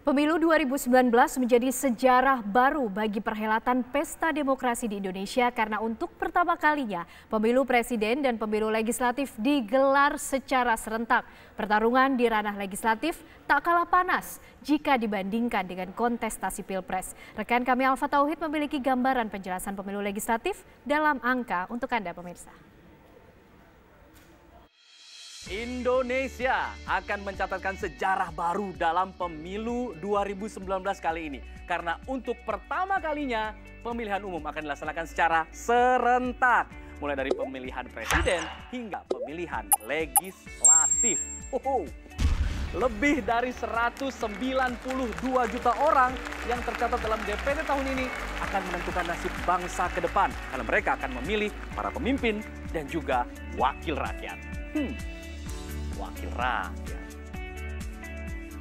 Pemilu 2019 menjadi sejarah baru bagi perhelatan pesta demokrasi di Indonesia karena untuk pertama kalinya pemilu presiden dan pemilu legislatif digelar secara serentak. Pertarungan di ranah legislatif tak kalah panas jika dibandingkan dengan kontestasi Pilpres. Rekan kami Alfa Tauhid memiliki gambaran penjelasan pemilu legislatif dalam angka untuk Anda pemirsa. Indonesia akan mencatatkan sejarah baru dalam pemilu 2019 kali ini. Karena untuk pertama kalinya pemilihan umum akan dilaksanakan secara serentak. Mulai dari pemilihan presiden hingga pemilihan legislatif. Lebih dari 192 juta orang yang tercatat dalam DPT tahun ini akan menentukan nasib bangsa ke depan. Karena mereka akan memilih para pemimpin dan juga wakil rakyat. Wakil rakyat.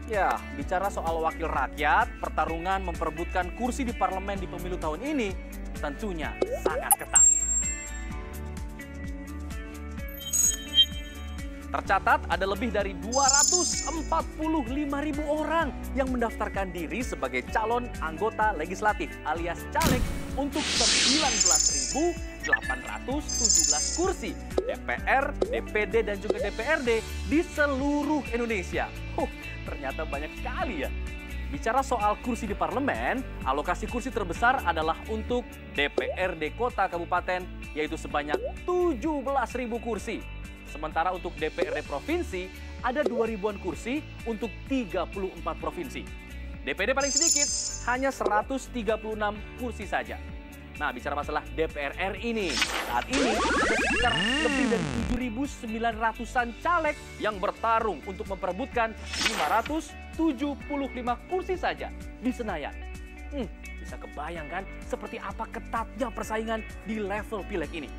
Ya, bicara soal wakil rakyat, pertarungan memperebutkan kursi di parlemen di pemilu tahun ini tentunya sangat ketat. Tercatat ada lebih dari 245.000 orang yang mendaftarkan diri sebagai calon anggota legislatif alias caleg untuk 19.817 kursi DPR, DPD, dan juga DPRD di seluruh Indonesia. Ternyata banyak sekali ya. Bicara soal kursi di parlemen, alokasi kursi terbesar adalah untuk DPRD kota kabupaten, yaitu sebanyak 17.000 kursi. Sementara untuk DPRD provinsi, ada 2.000-an kursi untuk 34 provinsi. DPD paling sedikit, hanya 136 kursi saja. Nah, bicara masalah DPR RI ini, saat ini ada sekitar lebih dari 7.900-an caleg yang bertarung untuk memperebutkan 575 kursi saja di Senayan. Bisa kebayangkan seperti apa ketatnya persaingan di level pileg ini.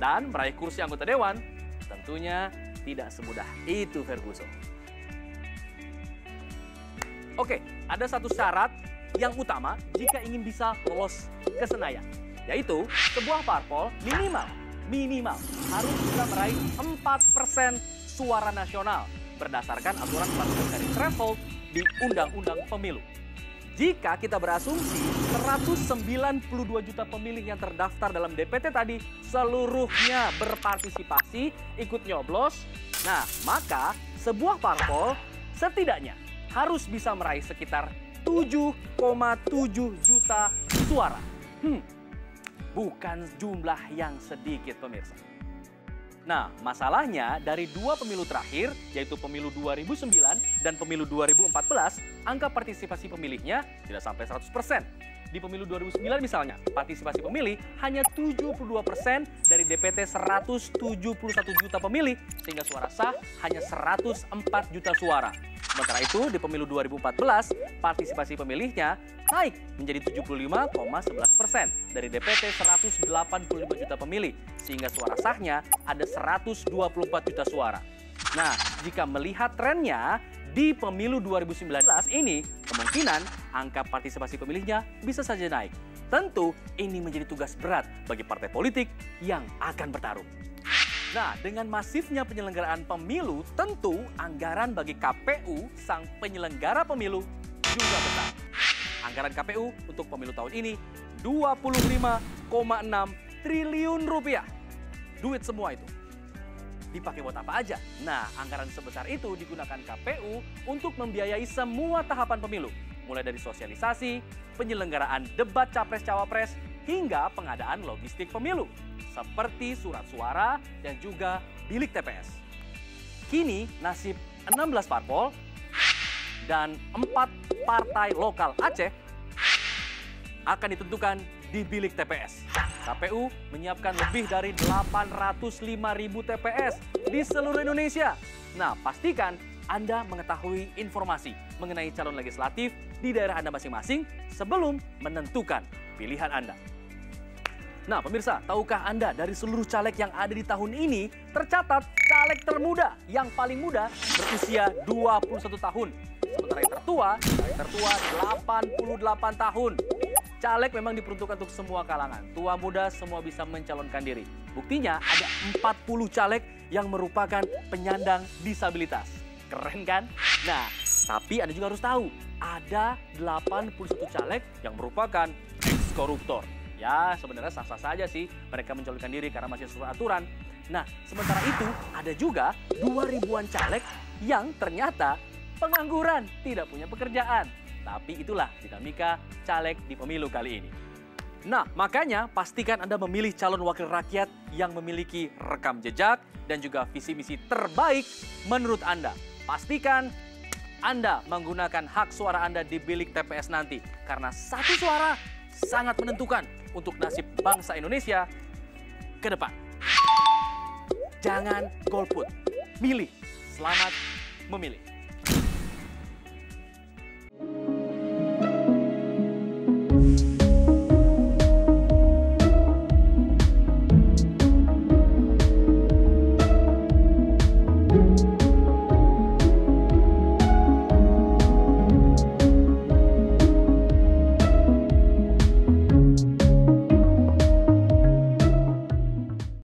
Dan meraih kursi anggota dewan tentunya tidak semudah itu, Ferguson. Oke, ada satu syarat yang utama jika ingin bisa lolos ke Senayan, yaitu sebuah parpol minimal harus bisa meraih 4% suara nasional berdasarkan aturan partai dari threshold di Undang-Undang Pemilu. Jika kita berasumsi 192 juta pemilih yang terdaftar dalam DPT tadi seluruhnya berpartisipasi ikut nyoblos, nah maka sebuah parpol setidaknya harus bisa meraih sekitar 7,7 juta suara. Bukan jumlah yang sedikit, pemirsa. Nah, masalahnya dari dua pemilu terakhir, yaitu pemilu 2009 dan pemilu 2014, angka partisipasi pemilihnya tidak sampai 100%. Di pemilu 2009 misalnya, partisipasi pemilih hanya 72% dari DPT 171 juta pemilih, sehingga suara sah hanya 104 juta suara. Sementara itu, di pemilu 2014, partisipasi pemilihnya naik menjadi 75,11% dari DPT 185 juta pemilih, sehingga suara sahnya ada 124 juta suara. Nah, jika melihat trennya, di pemilu 2019 ini, kemungkinan angka partisipasi pemilihnya bisa saja naik. Tentu, ini menjadi tugas berat bagi partai politik yang akan bertarung. Nah, dengan masifnya penyelenggaraan pemilu, tentu anggaran bagi KPU, sang penyelenggara pemilu, juga besar. Anggaran KPU untuk pemilu tahun ini 25,6 triliun rupiah. Duit semua itu. Dipakai buat apa aja? Nah, anggaran sebesar itu digunakan KPU untuk membiayai semua tahapan pemilu. Mulai dari sosialisasi, penyelenggaraan debat capres-cawapres, hingga pengadaan logistik pemilu, seperti surat suara dan juga bilik TPS. Kini nasib 16 parpol dan 4 partai lokal Aceh akan ditentukan di bilik TPS. KPU menyiapkan lebih dari 805.000 TPS di seluruh Indonesia. Nah, pastikan Anda mengetahui informasi mengenai calon legislatif di daerah Anda masing-masing sebelum menentukan pilihan Anda. Nah, pemirsa, tahukah Anda dari seluruh caleg yang ada di tahun ini tercatat caleg termuda yang paling muda berusia 21 tahun. Sementara yang tertua 88 tahun. Caleg memang diperuntukkan untuk semua kalangan. Tua muda semua bisa mencalonkan diri. Buktinya ada 40 caleg yang merupakan penyandang disabilitas. Keren kan? Nah, Tapi Anda juga harus tahu, ada 81 caleg yang merupakan ex-koruptor. Ya, sebenarnya sah-sah saja sih mereka mencalonkan diri karena masih sesuai aturan. Nah, sementara itu ada juga 2.000-an caleg yang ternyata pengangguran, tidak punya pekerjaan. Tapi itulah dinamika caleg di pemilu kali ini. Nah, makanya pastikan Anda memilih calon wakil rakyat yang memiliki rekam jejak dan juga visi misi terbaik menurut Anda. Pastikan Anda menggunakan hak suara Anda di bilik TPS nanti. Karena satu suara sangat menentukan untuk nasib bangsa Indonesia ke depan. Jangan golput. Milih. Selamat memilih.